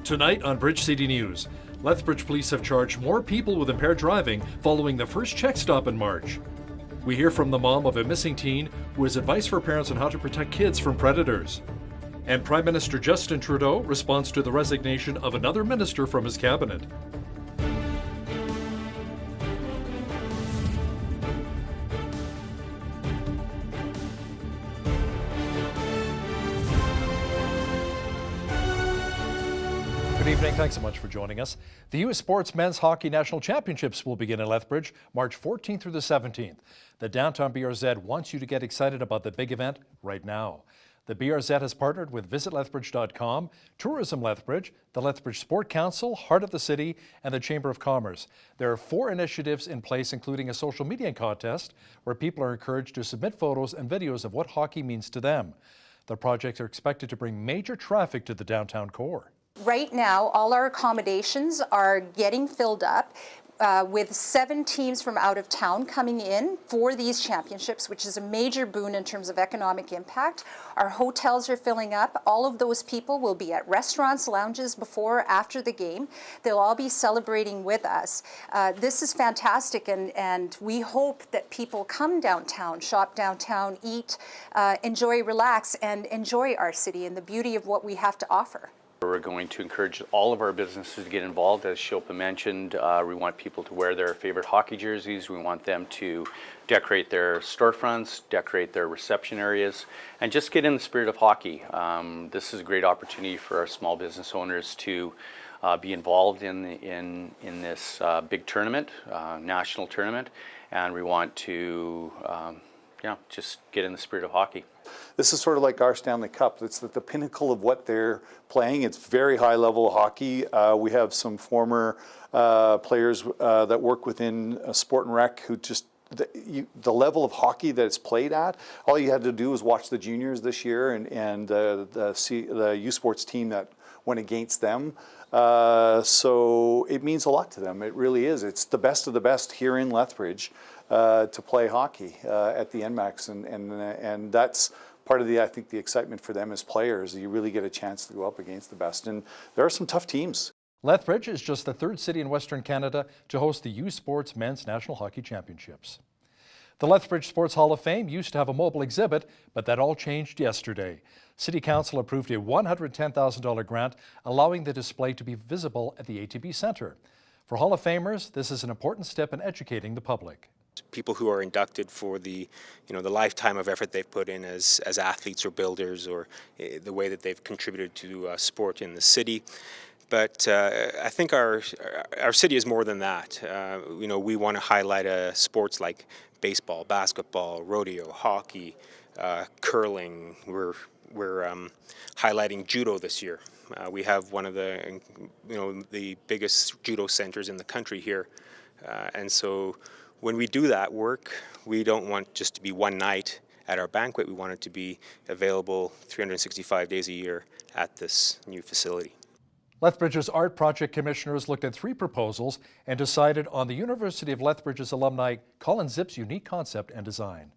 Tonight on Bridge City News, Lethbridge police have charged more people with impaired driving following the first check stop in March. We hear from the mom of a missing teen who has advice for parents on how to protect kids from predators. And Prime Minister Justin Trudeau responds to the resignation of another minister from his cabinet. Good evening. Thanks so much for joining us. The U.S. Sports Men's Hockey National Championships will begin in Lethbridge March 14th through the 17th. The downtown BRZ wants you to get excited about the big event right now. The BRZ has partnered with visitlethbridge.com, Tourism Lethbridge, the Lethbridge Sport Council, Heart of the City, and the Chamber of Commerce. There are 4 initiatives in place, including a social media contest where people are encouraged to submit photos and videos of what hockey means to them. The projects are expected to bring major traffic to the downtown core. Right now, all our accommodations are getting filled up with 7 teams from out of town coming in for these championships, which is a major boon in terms of economic impact. Our hotels are filling up. All of those people will be at restaurants, lounges before, after the game. They'll all be celebrating with us. This is fantastic, and we hope that people come downtown, shop downtown, eat, enjoy, relax, and enjoy our city and the beauty of what we have to offer. We're going to encourage all of our businesses to get involved. As Shilpa mentioned, we want people to wear their favorite hockey jerseys. We want them to decorate their storefronts, decorate their reception areas, and just get in the spirit of hockey. This is a great opportunity for our small business owners to be involved in this big tournament, national tournament, and we want to just get in the spirit of hockey. This is sort of like our Stanley Cup. It's the pinnacle of what they're playing. It's very high level hockey. We have some former players that work within Sport and Rec who just, the level of hockey that it's played at, all you had to do was watch the juniors this year and the U Sports team that went against them. So it means a lot to them. It really is. It's the best of the best here in Lethbridge to play hockey at the NMAX, and that's part of I think the excitement for them as players. You really get a chance to go up against the best, and there are some tough teams. Lethbridge is just the 3rd city in Western Canada to host the U Sports Men's National Hockey Championships. The Lethbridge Sports Hall of Fame used to have a mobile exhibit, but that all changed yesterday. City Council approved a $110,000 grant, allowing the display to be visible at the ATB Centre. For Hall of Famers, this is an important step in educating the public. People who are inducted for the lifetime of effort they've put in as athletes or builders, or the way that they've contributed to sport in the city. But I think our city is more than that. We want to highlight sports like baseball, basketball, rodeo, hockey, curling. We're highlighting judo this year. We have one of the biggest judo centers in the country here, and so when we do that work, we don't want just to be one night at our banquet. We want it to be available 365 days a year at this new facility. Lethbridge's Art Project Commissioners looked at 3 proposals and decided on the University of Lethbridge's alumni Colin Zipp's unique concept and design.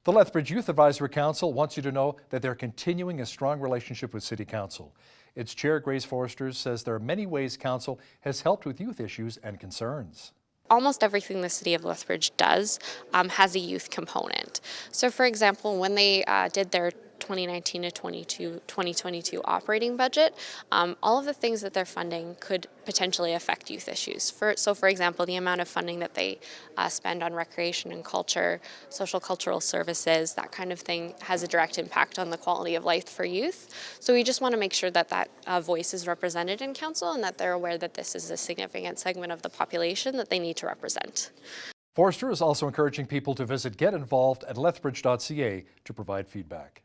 The Lethbridge Youth Advisory Council wants you to know that they're continuing a strong relationship with City Council. Its chair, Grace Forrester, says there are many ways Council has helped with youth issues and concerns. Almost everything the City of Lethbridge does has a youth component. So for example, when they did their 2019 to 2022 operating budget, all of the things that they're funding could potentially affect youth issues. So for example, the amount of funding that they spend on recreation and culture, social cultural services, that kind of thing has a direct impact on the quality of life for youth. So we just want to make sure that that voice is represented in council and that they're aware that this is a significant segment of the population that they need to represent. Forrester is also encouraging people to visit getinvolved at lethbridge.ca to provide feedback.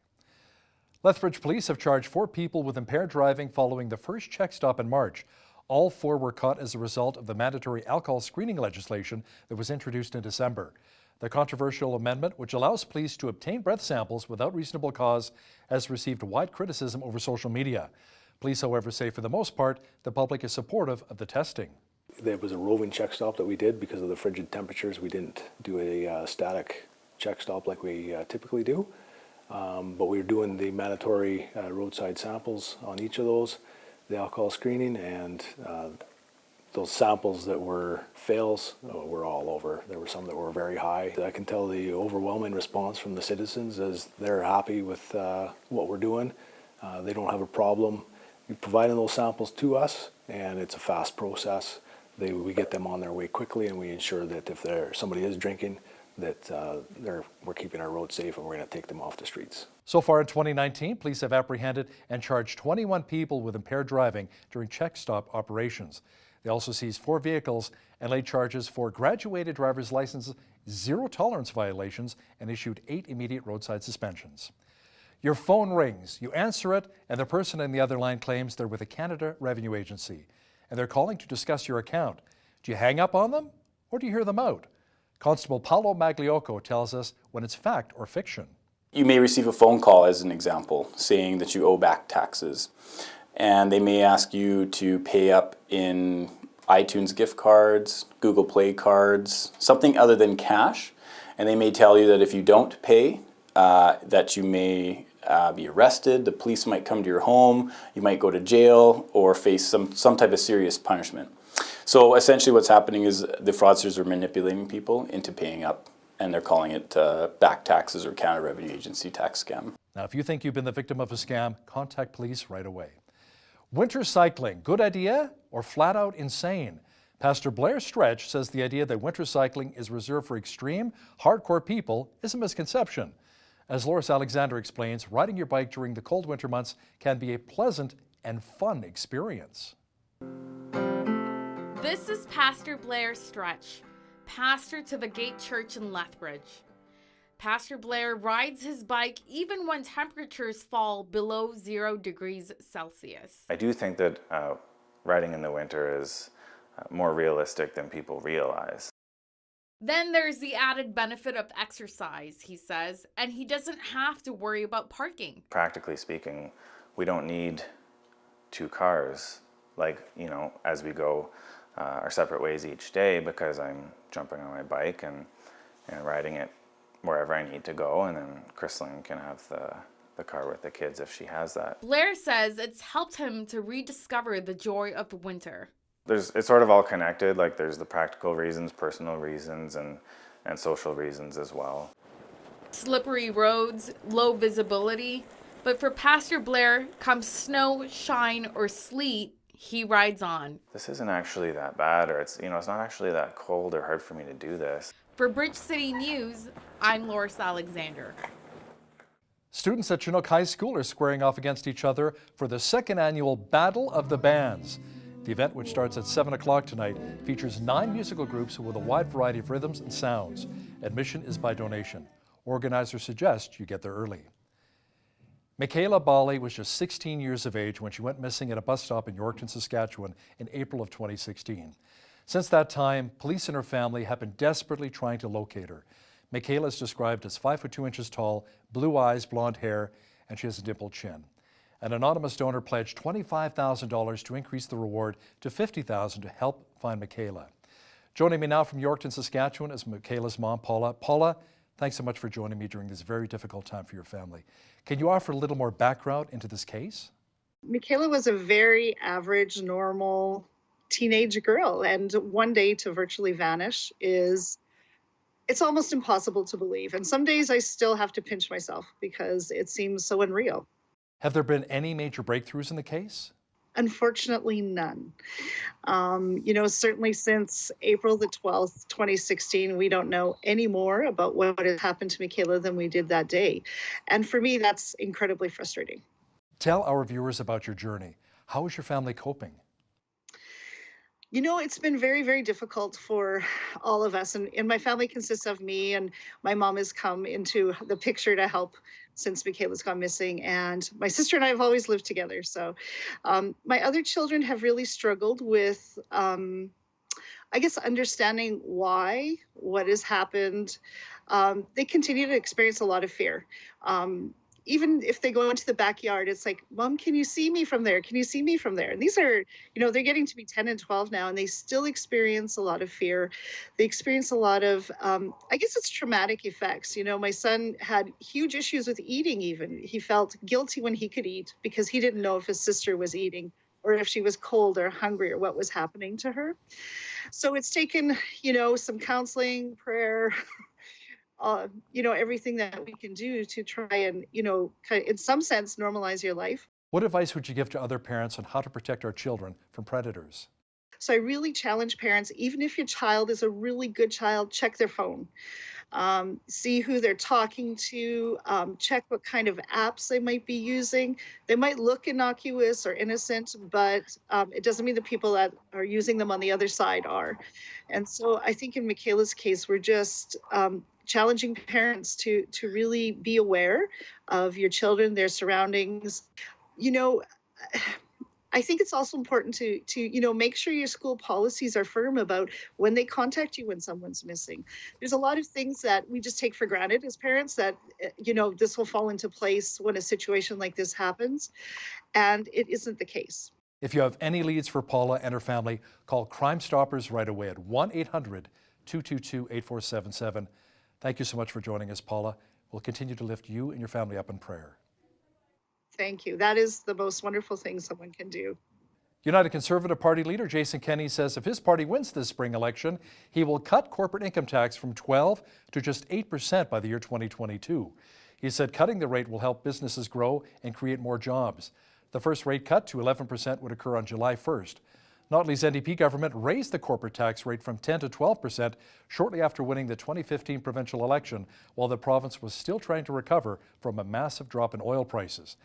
Lethbridge police have charged 4 people with impaired driving following the first check stop in March. All 4 were caught as a result of the mandatory alcohol screening legislation that was introduced in December. The controversial amendment, which allows police to obtain breath samples without reasonable cause, has received wide criticism over social media. Police, however, say for the most part, the public is supportive of the testing. There was a roving check stop that we did because of the frigid temperatures. We didn't do a static check stop like we typically do. But we were doing the mandatory roadside samples on each of those. the alcohol screening, and those samples that were fails were all over. There were some that were very high. I can tell the overwhelming response from the citizens is they're happy with what we're doing. They don't have a problem providing those samples to us, and it's a fast process. We get them on their way quickly, and we ensure that if somebody is drinking, that we're keeping our roads safe, and we're going to take them off the streets. So far in 2019, police have apprehended and charged 21 people with impaired driving during check stop operations. They also seized 4 vehicles and laid charges for graduated driver's licenses, 0 tolerance violations, and issued 8 immediate roadside suspensions. Your phone rings, you answer it, and the person on the other line claims they're with the Canada Revenue Agency, and they're calling to discuss your account. Do you hang up on them, or do you hear them out? Constable Paolo Magliocco tells us when it's fact or fiction. You may receive a phone call, as an example, saying that you owe back taxes. And they may ask you to pay up in iTunes gift cards, Google Play cards, something other than cash. And they may tell you that if you don't pay, that you may be arrested, the police might come to your home, you might go to jail, or face some type of serious punishment. So essentially what's happening is the fraudsters are manipulating people into paying up, and they're calling it back taxes or Canada Revenue Agency tax scam. Now, if you think you've been the victim of a scam, contact police right away. Winter cycling, good idea or flat out insane? Pastor Blair Stretch says the idea that winter cycling is reserved for extreme, hardcore people is a misconception. As Loris Alexander explains, riding your bike during the cold winter months can be a pleasant and fun experience. This is Pastor Blair Stretch, pastor to the Gate Church in Lethbridge. Pastor Blair rides his bike even when temperatures fall below 0 degrees Celsius. I do think that riding in the winter is more realistic than people realize. Then there's the added benefit of exercise, he says, and he doesn't have to worry about parking. Practically speaking, we don't need 2 cars, as we go our separate ways each day, because I'm jumping on my bike and riding it wherever I need to go, and then Chrislyn can have the car with the kids if she has that. Blair says it's helped him to rediscover the joy of winter. It's sort of all connected, there's the practical reasons, personal reasons, and social reasons as well. Slippery roads, low visibility, but for Pastor Blair, come snow, shine, or sleet, he rides on. This isn't actually that bad, or it's not actually that cold or hard for me to do this. For Bridge City News, I'm Loris Alexander. Students at Chinook High School are squaring off against each other for the 2nd annual Battle of the Bands. The event, which starts at 7 o'clock tonight, features 9 musical groups with a wide variety of rhythms and sounds. Admission is by donation. Organizers suggest you get there early. Michaela Bali was just 16 years of age when she went missing at a bus stop in Yorkton, Saskatchewan in April of 2016. Since that time, police and her family have been desperately trying to locate her. Michaela is described as 5 foot 2 inches tall, blue eyes, blonde hair, and she has a dimpled chin. An anonymous donor pledged $25,000 to increase the reward to $50,000 to help find Michaela. Joining me now from Yorkton, Saskatchewan is Michaela's mom, Paula. Paula, thanks so much for joining me during this very difficult time for your family. Can you offer a little more background into this case? Michaela was a very average, normal teenage girl, and one day to virtually vanish it's almost impossible to believe. And some days I still have to pinch myself because it seems so unreal. Have there been any major breakthroughs in the case? Unfortunately, none. Certainly since April the 12th, 2016, we don't know any more about what has happened to Michaela than we did that day. And for me, that's incredibly frustrating. Tell our viewers about your journey. How is your family coping? It's been very, very difficult for all of us. And my family consists of me, and my mom has come into the picture to help since Michaela's gone missing. And my sister and I have always lived together. So my other children have really struggled with, understanding what has happened. They continue to experience a lot of fear. Even if they go into the backyard, it's like, Mom, can you see me from there? Can you see me from there? And these are, they're getting to be 10 and 12 now, and they still experience a lot of fear. They experience a lot of, it's traumatic effects. My son had huge issues with eating even. He felt guilty when he could eat because he didn't know if his sister was eating. or if she was cold or hungry or what was happening to her. So it's taken, some counseling, prayer, everything that we can do to try and, in some sense, normalize your life. What advice would you give to other parents on how to protect our children from predators? So I really challenge parents, even if your child is a really good child, check their phone. See who they're talking to, check what kind of apps they might be using. They might look innocuous or innocent, but it doesn't mean the people that are using them on the other side are. And so I think in Michaela's case, we're just challenging parents to really be aware of your children, their surroundings. I think it's also important to make sure your school policies are firm about when they contact you when someone's missing. There's a lot of things that we just take for granted as parents that, this will fall into place when a situation like this happens, and it isn't the case. If you have any leads for Paula and her family, call Crime Stoppers right away at 1-800-222-8477. Thank you so much for joining us, Paula. We'll continue to lift you and your family up in prayer. Thank you. That is the most wonderful thing someone can do. United Conservative Party leader Jason Kenney says if his party wins this spring election, he will cut corporate income tax from 12% to just 8% by the year 2022. He said cutting the rate will help businesses grow and create more jobs. The first rate cut to 11% would occur on July 1st. Notley's NDP government raised the corporate tax rate from 10% to 12% shortly after winning the 2015 provincial election, while the province was still trying to recover from a massive drop in oil prices.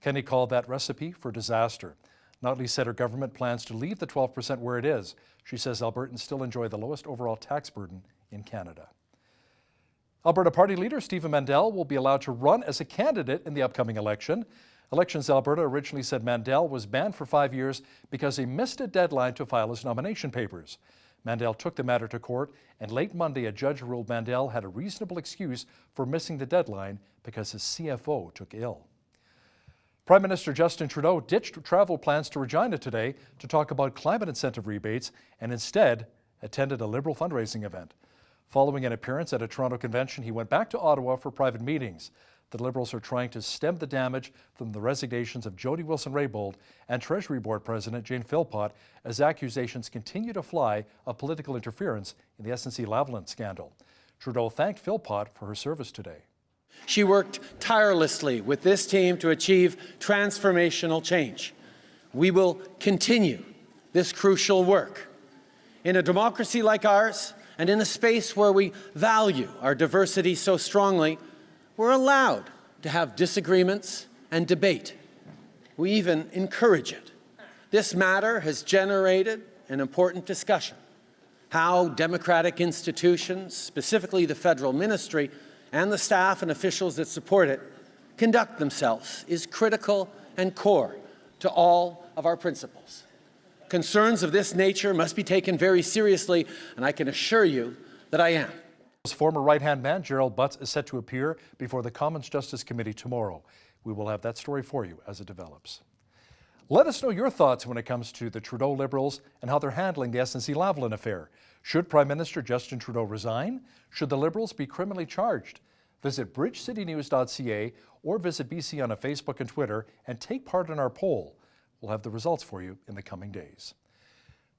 Kenney called that recipe for disaster. Notley said her government plans to leave the 12% where it is. She says Albertans still enjoy the lowest overall tax burden in Canada. Alberta Party leader Stephen Mandel will be allowed to run as a candidate in the upcoming election. Elections Alberta originally said Mandel was banned for 5 years because he missed a deadline to file his nomination papers. Mandel took the matter to court, and late Monday a judge ruled Mandel had a reasonable excuse for missing the deadline because his CFO took ill. Prime Minister Justin Trudeau ditched travel plans to Regina today to talk about climate incentive rebates and instead attended a Liberal fundraising event. Following an appearance at a Toronto convention, he went back to Ottawa for private meetings. The Liberals are trying to stem the damage from the resignations of Jody Wilson-Raybould and Treasury Board President Jane Philpott as accusations continue to fly of political interference in the SNC-Lavalin scandal. Trudeau thanked Philpott for her service today. She worked tirelessly with this team to achieve transformational change. We will continue this crucial work. In a democracy like ours, and in a space where we value our diversity so strongly, we're allowed to have disagreements and debate. We even encourage it. This matter has generated an important discussion. How democratic institutions, specifically the federal ministry, and the staff and officials that support it, conduct themselves is critical and core to all of our principles. Concerns of this nature must be taken very seriously, and I can assure you that I am. Former right-hand man Gerald Butts is set to appear before the Commons Justice Committee tomorrow. We will have that story for you as it develops. Let us know your thoughts when it comes to the Trudeau Liberals and how they're handling the SNC-Lavalin affair. Should Prime Minister Justin Trudeau resign? Should the Liberals be criminally charged? Visit bridgecitynews.ca or visit BC on a Facebook and Twitter and take part in our poll. We'll have the results for you in the coming days.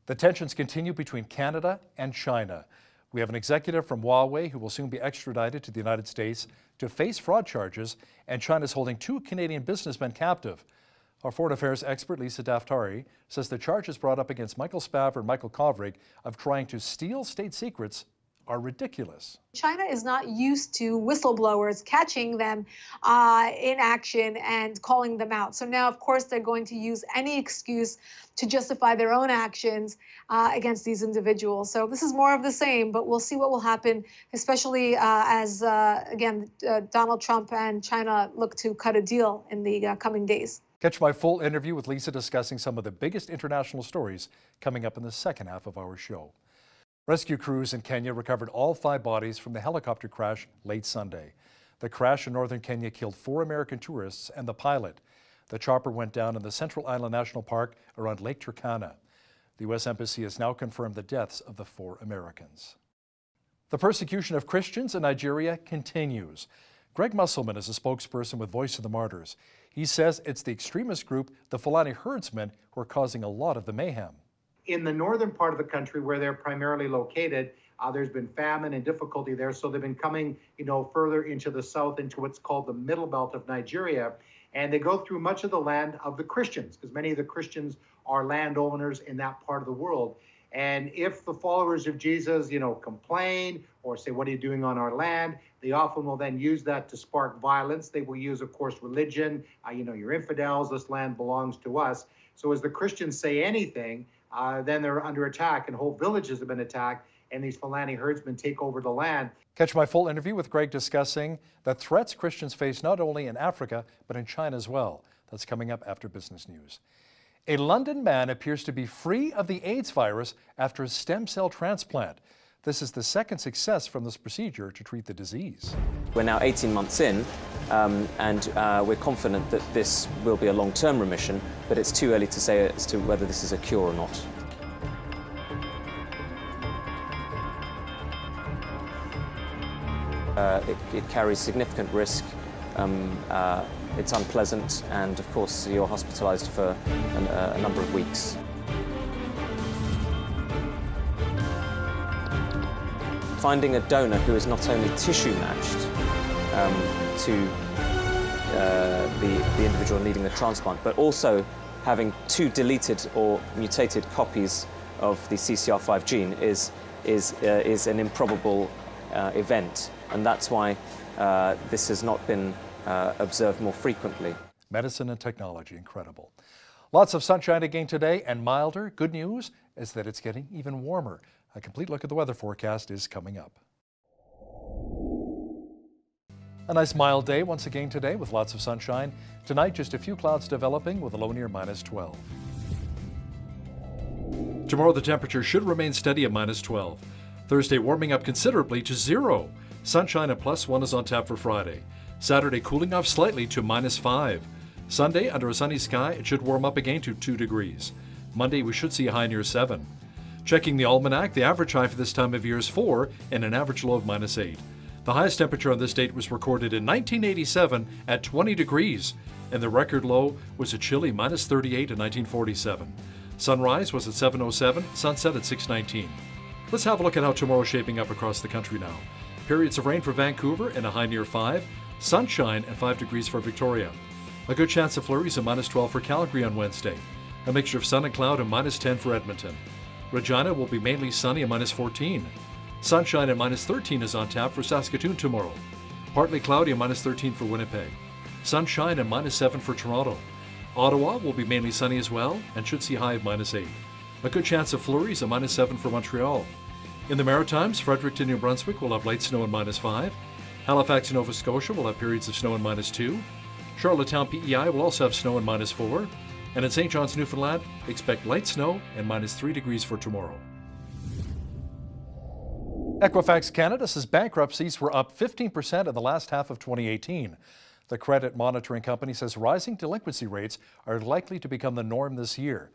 The tensions continue between Canada and China. We have an executive from Huawei who will soon be extradited to the United States to face fraud charges, and China's holding 2 Canadian businessmen captive. Our foreign affairs expert, Lisa Daftari, says the charges brought up against Michael Spavor and Michael Kovrig of trying to steal state secrets are ridiculous. China is not used to whistleblowers catching them in action and calling them out. So now, of course, they're going to use any excuse to justify their own actions against these individuals. So this is more of the same, but we'll see what will happen, especially as, again, Donald Trump and China look to cut a deal in the coming days. Catch my full interview with Lisa discussing some of the biggest international stories coming up in the second half of our show. Rescue crews in Kenya recovered all 5 bodies from the helicopter crash late Sunday. The crash in northern Kenya killed 4 American tourists and the pilot. The chopper went down in the Central Island National Park around Lake Turkana. The U.S. Embassy has now confirmed the deaths of the 4 Americans. The persecution of Christians in Nigeria continues. Greg Musselman is a spokesperson with Voice of the Martyrs. He says it's the extremist group, the Fulani herdsmen, who are causing a lot of the mayhem. In the northern part of the country where they're primarily located, there's been famine and difficulty there, so they've been coming, further into the south, into what's called the middle belt of Nigeria, and they go through much of the land of the Christians, because many of the Christians are landowners in that part of the world. And if the followers of Jesus, complain or say, what are you doing on our land? They often will then use that to spark violence. They will use, of course, religion. You're infidels, this land belongs to us. So as the Christians say anything, then they're under attack, and whole villages have been attacked, and these Fulani herdsmen take over the land. Catch my full interview with Greg discussing the threats Christians face not only in Africa, but in China as well. That's coming up after business news. A London man appears to be free of the AIDS virus after a stem cell transplant. This is the second success from this procedure to treat the disease. We're now 18 months in, and we're confident that this will be a long-term remission, but it's too early to say as to whether this is a cure or not. It carries significant risk. It's unpleasant, and of course you're hospitalized for a number of weeks. Finding a donor who is not only tissue matched to the individual needing the transplant, but also having 2 deleted or mutated copies of the CCR5 gene is an improbable event, and that's why this has not been observed more frequently. Medicine and technology, incredible. Lots of sunshine again today and milder. Good news is that it's getting even warmer. A complete look at the weather forecast is coming up. A nice mild day once again today with lots of sunshine. Tonight, just a few clouds developing with a low near -12. Tomorrow, the temperature should remain steady at -12. Thursday, warming up considerably to 0. Sunshine at +1 is on tap for Friday. Saturday, cooling off slightly to -5. Sunday, under a sunny sky, it should warm up again to 2 degrees. Monday, we should see a high near 7. Checking the almanac, the average high for this time of year is 4 and an average low of -8. The highest temperature on this date was recorded in 1987 at 20 degrees, and the record low was a chilly -38 in 1947. Sunrise was at 7:07, sunset at 6:19. Let's have a look at how tomorrow's shaping up across the country now. Periods of rain for Vancouver and a high near 5, sunshine and 5 degrees for Victoria. A good chance of flurries at -12 for Calgary on Wednesday. A mixture of sun and cloud and -10 for Edmonton. Regina will be mainly sunny at -14. Sunshine at -13 is on tap for Saskatoon tomorrow. Partly cloudy at -13 for Winnipeg. Sunshine at -7 for Toronto. Ottawa will be mainly sunny as well and should see high of -8. A good chance of flurries at -7 for Montreal. In the Maritimes, Fredericton, New Brunswick will have light snow at -5. Halifax, Nova Scotia will have periods of snow at -2. Charlottetown, PEI will also have snow at -4. And in St. John's, Newfoundland, expect light snow and -3 degrees for tomorrow. Equifax Canada says bankruptcies were up 15% in the last half of 2018. The credit monitoring company says rising delinquency rates are likely to become the norm this year.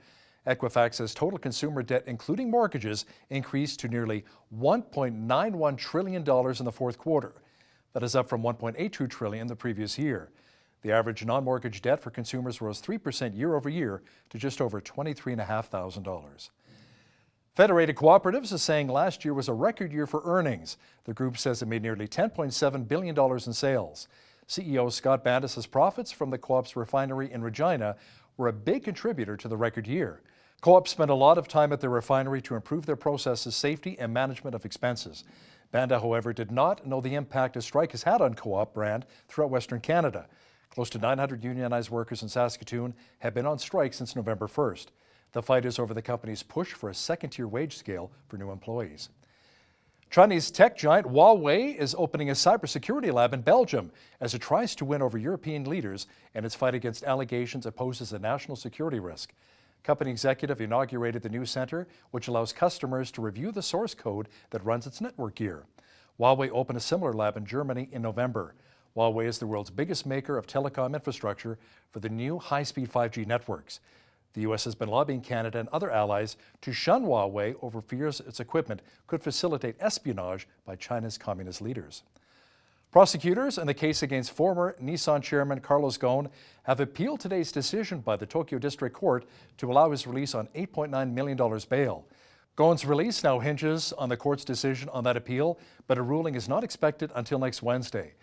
Equifax says total consumer debt, including mortgages, increased to nearly $1.91 trillion in the fourth quarter. That is up from $1.82 trillion the previous year. The average non-mortgage debt for consumers rose 3% year over year to just over $23,500. Federated Cooperatives is saying last year was a record year for earnings. The group says it made nearly $10.7 billion in sales. CEO Scott Bandis says profits from the Co-op's refinery in Regina were a big contributor to the record year. Co-op spent a lot of time at their refinery to improve their processes, safety, and management of expenses. Banda, however, did not know the impact a strike has had on Co-op brand throughout Western Canada. Close to 900 unionized workers in Saskatoon have been on strike since November 1st. The fight is over the company's push for a second-tier wage scale for new employees. Chinese tech giant Huawei is opening a cybersecurity lab in Belgium as it tries to win over European leaders in its fight against allegations it poses a national security risk. Company executive inaugurated the new center, which allows customers to review the source code that runs its network gear. Huawei opened a similar lab in Germany in November. Huawei is the world's biggest maker of telecom infrastructure for the new high-speed 5G networks. The U.S. has been lobbying Canada and other allies to shun Huawei over fears its equipment could facilitate espionage by China's communist leaders. Prosecutors in the case against former Nissan chairman Carlos Ghosn have appealed today's decision by the Tokyo District Court to allow his release on $8.9 million bail. Ghosn's release now hinges on the court's decision on that appeal, but a ruling is not expected until next Wednesday.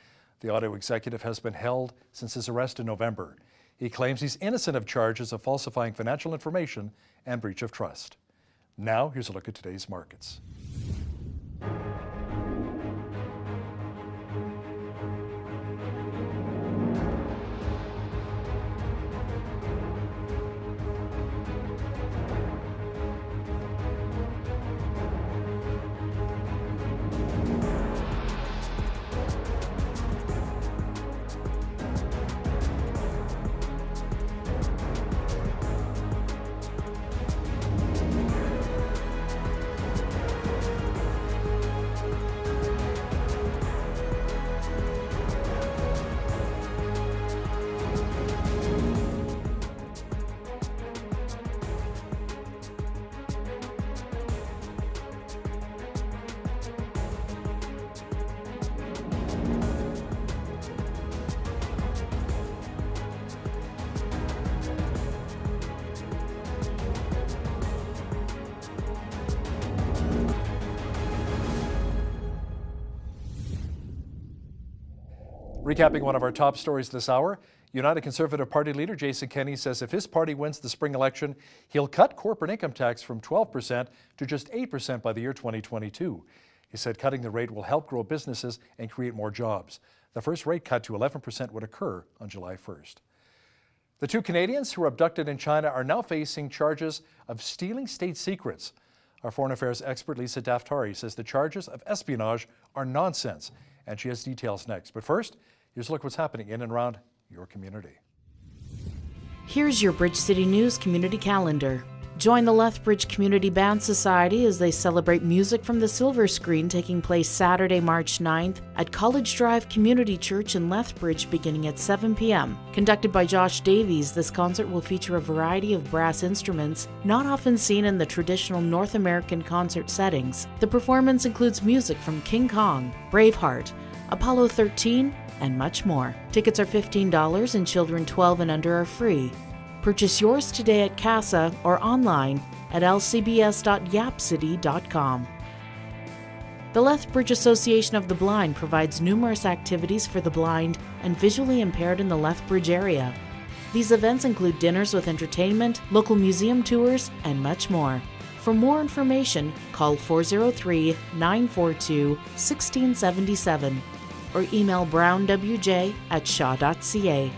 The auto executive has been held since his arrest in November. He claims he's innocent of charges of falsifying financial information and breach of trust. Now, here's a look at today's markets. Recapping one of our top stories this hour, United Conservative Party leader Jason Kenney says if his party wins the spring election, he'll cut corporate income tax from 12% to just 8% by the year 2022. He said cutting the rate will help grow businesses and create more jobs. The first rate cut to 11% would occur on July 1st. The two Canadians who were abducted in China are now facing charges of stealing state secrets. Our foreign affairs expert Lisa Daftari says the charges of espionage are nonsense, and she has details next. But first, here's a look what's happening in and around your community. Here's your Bridge City News community calendar. Join the Lethbridge Community Band Society as they celebrate music from the Silver Screen taking place Saturday, March 9th at College Drive Community Church in Lethbridge beginning at 7 p.m. Conducted by Josh Davies, this concert will feature a variety of brass instruments not often seen in the traditional North American concert settings. The performance includes music from King Kong, Braveheart, Apollo 13, and much more. Tickets are $15 and children 12 and under are free. Purchase yours today at CASA or online at lcbs.yapcity.com. The Lethbridge Association of the Blind provides numerous activities for the blind and visually impaired in the Lethbridge area. These events include dinners with entertainment, local museum tours, and much more. For more information, call 403-942-1677 or email brownwj@shaw.ca.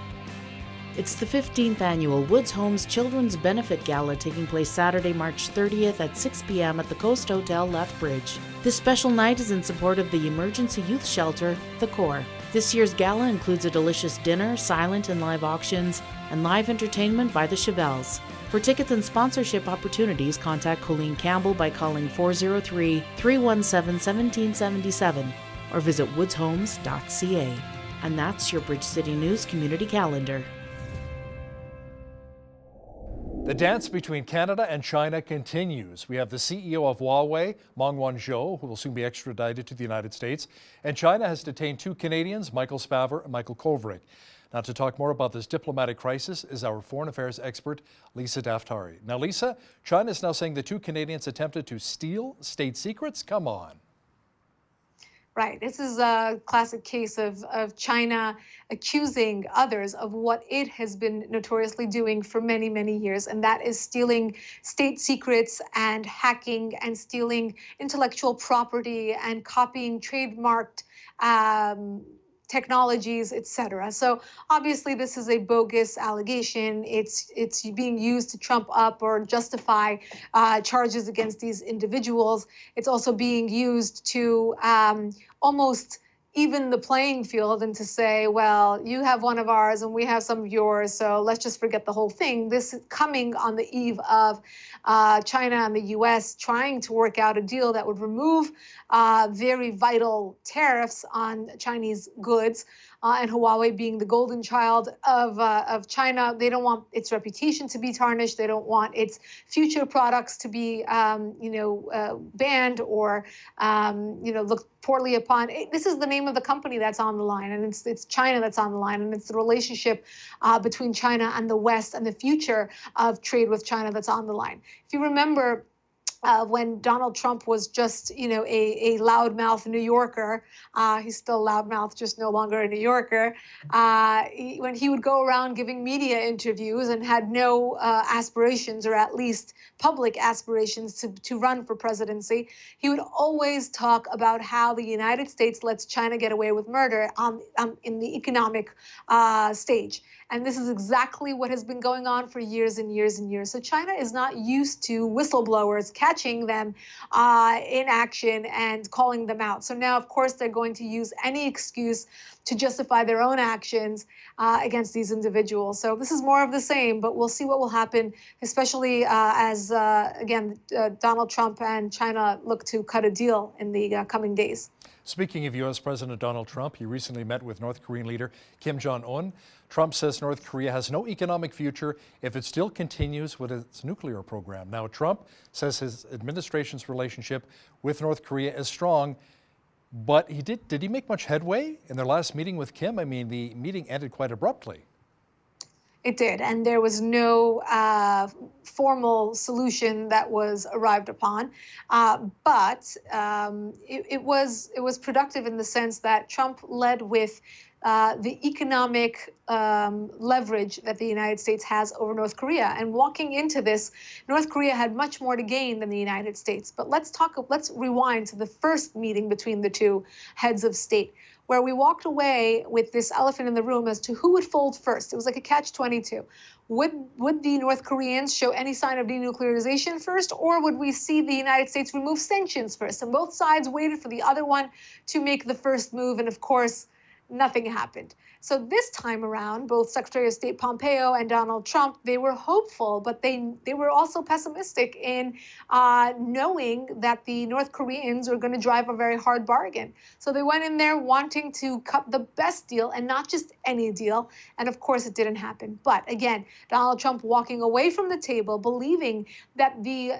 It's the 15th annual Woods Homes Children's Benefit Gala taking place Saturday, March 30th at 6 p.m. at the Coast Hotel, Lethbridge. This special night is in support of the emergency youth shelter, The Core. This year's gala includes a delicious dinner, silent and live auctions, and live entertainment by the Chevelles. For tickets and sponsorship opportunities, contact Colleen Campbell by calling 403-317-1777 or visit woodshomes.ca. And that's your Bridge City News community calendar. The dance between Canada and China continues. We have the CEO of Huawei, Meng Wanzhou, who will soon be extradited to the United States. And China has detained two Canadians, Michael Spavor and Michael Kovrig. Now, to talk more about this diplomatic crisis is our foreign affairs expert, Lisa Daftari. Now, Lisa, China is now saying the two Canadians attempted to steal state secrets? Come on. Right. This is a classic case of China accusing others of what it has been notoriously doing for many, many years, and that is stealing state secrets and hacking and stealing intellectual property and copying trademarked technologies, etc. So obviously this is a bogus allegation. It's being used to trump up or justify charges against these individuals. It's also being used to almost even the playing field and to say, well, you have one of ours and we have some of yours, so let's just forget the whole thing. This is coming on the eve of China and the U.S. trying to work out a deal that would remove very vital tariffs on Chinese goods. and Huawei being the golden child of China. They don't want its reputation to be tarnished. They don't want its future products to be, banned or, looked poorly upon. This is the name of the company that's on the line, and it's China that's on the line, and it's the relationship between China and the West and the future of trade with China that's on the line. If you remember, when Donald Trump was just, a loudmouth New Yorker, he's still loudmouth, just no longer a New Yorker, when he would go around giving media interviews and had no aspirations, or at least public aspirations, to run for presidency, he would always talk about how the United States lets China get away with murder in the economic stage. And this is exactly what has been going on for years and years and years. So China is not used to whistleblowers catching them in action and calling them out. So now, of course, they're going to use any excuse to justify their own actions against these individuals. So this is more of the same, but we'll see what will happen, especially as, Donald Trump and China look to cut a deal in the coming days. Speaking of U.S. President Donald Trump, he recently met with North Korean leader Kim Jong-un. Trump says North Korea has no economic future if it still continues with its nuclear program. Now, Trump says his administration's relationship with North Korea is strong, but did he make much headway in their last meeting with Kim? I mean, the meeting ended quite abruptly. It did, and there was no formal solution that was arrived upon. But it was productive in the sense that Trump led with the economic leverage that the United States has over North Korea. And walking into this, North Korea had much more to gain than the United States. But let's rewind to the first meeting between the two heads of state, where we walked away with this elephant in the room as to who would fold first. It was like a catch-22. Would the North Koreans show any sign of denuclearization first, or would we see the United States remove sanctions first? And both sides waited for the other one to make the first move, and of course, nothing happened. So this time around, both Secretary of State Pompeo and Donald Trump, they were hopeful, but they were also pessimistic in knowing that the North Koreans were going to drive a very hard bargain. So they went in there wanting to cut the best deal and not just any deal. And of course, it didn't happen. But again, Donald Trump walking away from the table, believing that the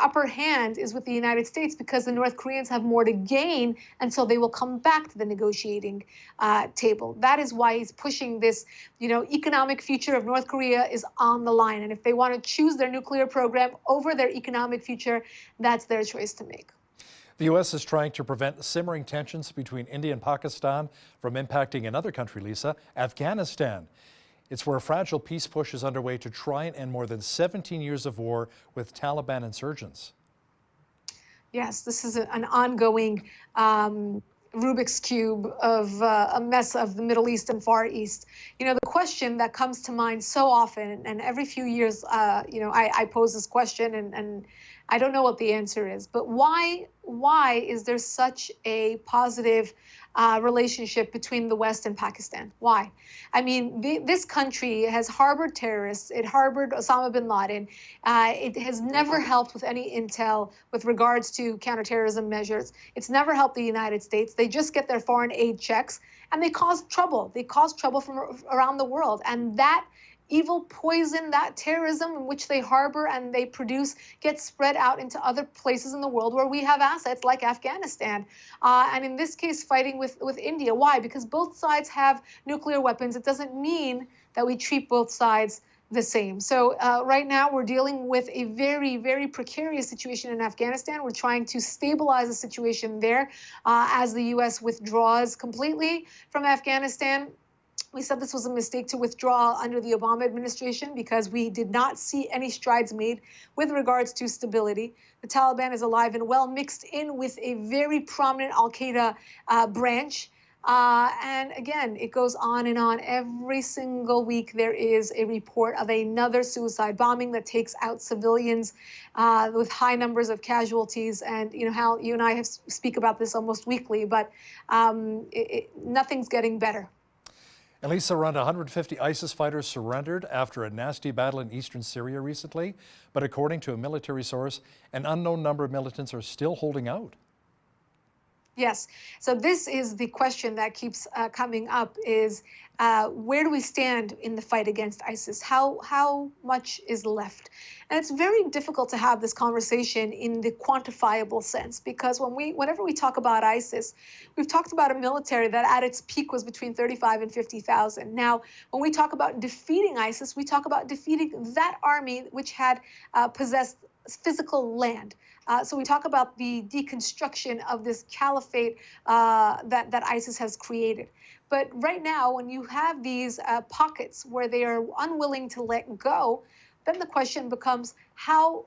upper hand is with the United States because the North Koreans have more to gain, and so they will come back to the negotiating table. That is why he's pushing this, economic future of North Korea is on the line. And if they want to choose their nuclear program over their economic future, that's their choice to make. The U.S. is trying to prevent simmering tensions between India and Pakistan from impacting another country, Lisa, Afghanistan. It's where a fragile peace push is underway to try and end more than 17 years of war with Taliban insurgents. Yes, this is an ongoing Rubik's Cube of a mess of the Middle East and Far East. The question that comes to mind so often, and every few years, I pose this question, and I don't know what the answer is, but why is there such a positive relationship between the West and Pakistan? Why? I mean, this country has harbored terrorists. It harbored Osama bin Laden. It has never helped with any intel with regards to counterterrorism measures. It's never helped the United States. They just get their foreign aid checks, and they cause trouble. They cause trouble from around the world. And that evil poison, that terrorism in which they harbor and they produce, gets spread out into other places in the world where we have assets like Afghanistan. And in this case, fighting with India. Why? Because both sides have nuclear weapons. It doesn't mean that we treat both sides the same. So right now we're dealing with a very, very precarious situation in Afghanistan. We're trying to stabilize the situation there as the U.S. withdraws completely from Afghanistan. We said this was a mistake to withdraw under the Obama administration because we did not see any strides made with regards to stability. The Taliban is alive and well, mixed in with a very prominent al-Qaeda branch. And again, it goes on and on. Every single week, there is a report of another suicide bombing that takes out civilians with high numbers of casualties. And Hal, you and I speak about this almost weekly, but nothing's getting better. And Lisa, around 150 ISIS fighters surrendered after a nasty battle in eastern Syria recently. But according to a military source, an unknown number of militants are still holding out. Yes. So this is the question that keeps coming up is where do we stand in the fight against ISIS? How much is left? And it's very difficult to have this conversation in the quantifiable sense, because whenever we talk about ISIS, we've talked about a military that at its peak was between 35 and 50,000. Now, when we talk about defeating ISIS, we talk about defeating that army which had possessed physical land. So we talk about the deconstruction of this caliphate that ISIS has created. But right now, when you have these pockets where they are unwilling to let go, then the question becomes how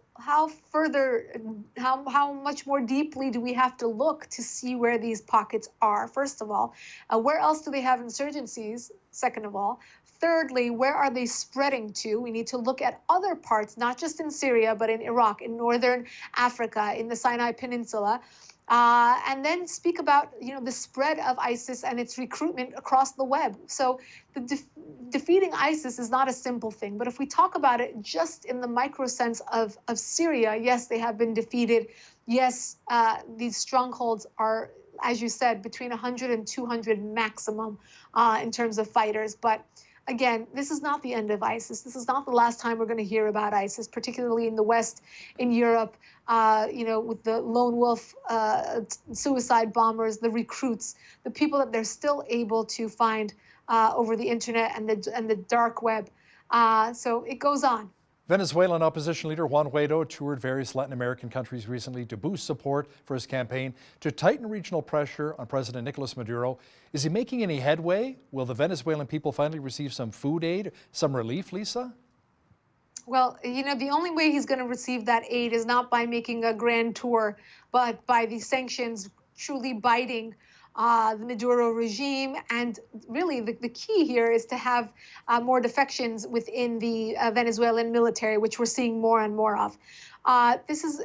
much more deeply do we have to look to see where these pockets are? First of all, where else do they have insurgencies? Second of all, thirdly, where are they spreading to? We need to look at other parts, not just in Syria, but in Iraq, in northern Africa, in the Sinai Peninsula. And then speak about the spread of ISIS and its recruitment across the web. So defeating ISIS is not a simple thing. But if we talk about it just in the micro sense of Syria, yes, they have been defeated. Yes, these strongholds are, as you said, between 100 and 200 maximum in terms of fighters. But again, this is not the end of ISIS. This is not the last time we're going to hear about ISIS, particularly in the West, in Europe, with the lone wolf suicide bombers, the recruits, the people that they're still able to find over the internet and the dark web. So it goes on. Venezuelan opposition leader Juan Guaido toured various Latin American countries recently to boost support for his campaign to tighten regional pressure on President Nicolas Maduro. Is he making any headway? Will the Venezuelan people finally receive some food aid, some relief, Lisa? Well, the only way he's going to receive that aid is not by making a grand tour, but by the sanctions truly biting the Maduro regime. And really, the key here is to have more defections within the Venezuelan military, which we're seeing more and more of. This is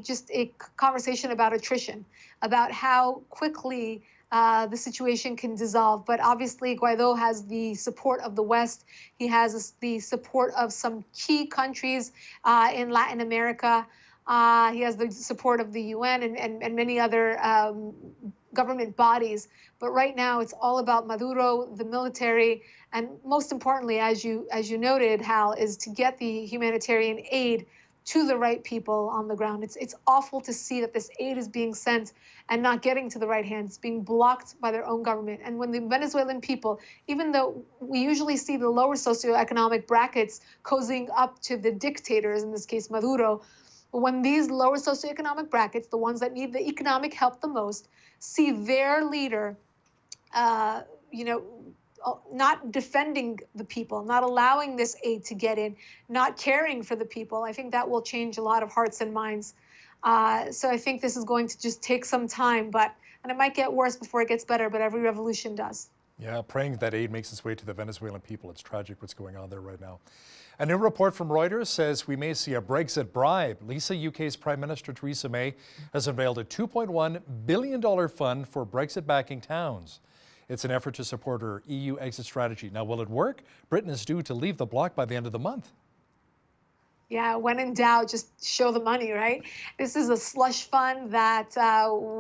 just a conversation about attrition, about how quickly the situation can dissolve. But obviously, Guaido has the support of the West. He has the support of some key countries in Latin America. He has the support of the UN and many other government bodies. But right now, it's all about Maduro, the military, and most importantly, as you noted, Hal, is to get the humanitarian aid to the right people on the ground. It's awful to see that this aid is being sent and not getting to the right hands, being blocked by their own government. And when the Venezuelan people, even though we usually see the lower socioeconomic brackets cozying up to the dictators, in this case Maduro, when these lower socioeconomic brackets, the ones that need the economic help the most, see their leader, not defending the people, not allowing this aid to get in, not caring for the people, I think that will change a lot of hearts and minds. So I think this is going to just take some time, and it might get worse before it gets better, but every revolution does. Yeah, praying that aid makes its way to the Venezuelan people. It's tragic what's going on there right now. A new report from Reuters says we may see a Brexit bribe. Lisa, UK's Prime Minister Theresa May has unveiled a $2.1 billion fund for Brexit-backing towns. It's an effort to support her EU exit strategy. Now, will it work? Britain is due to leave the bloc by the end of the month. Yeah, when in doubt, just show the money, right? This is a slush fund that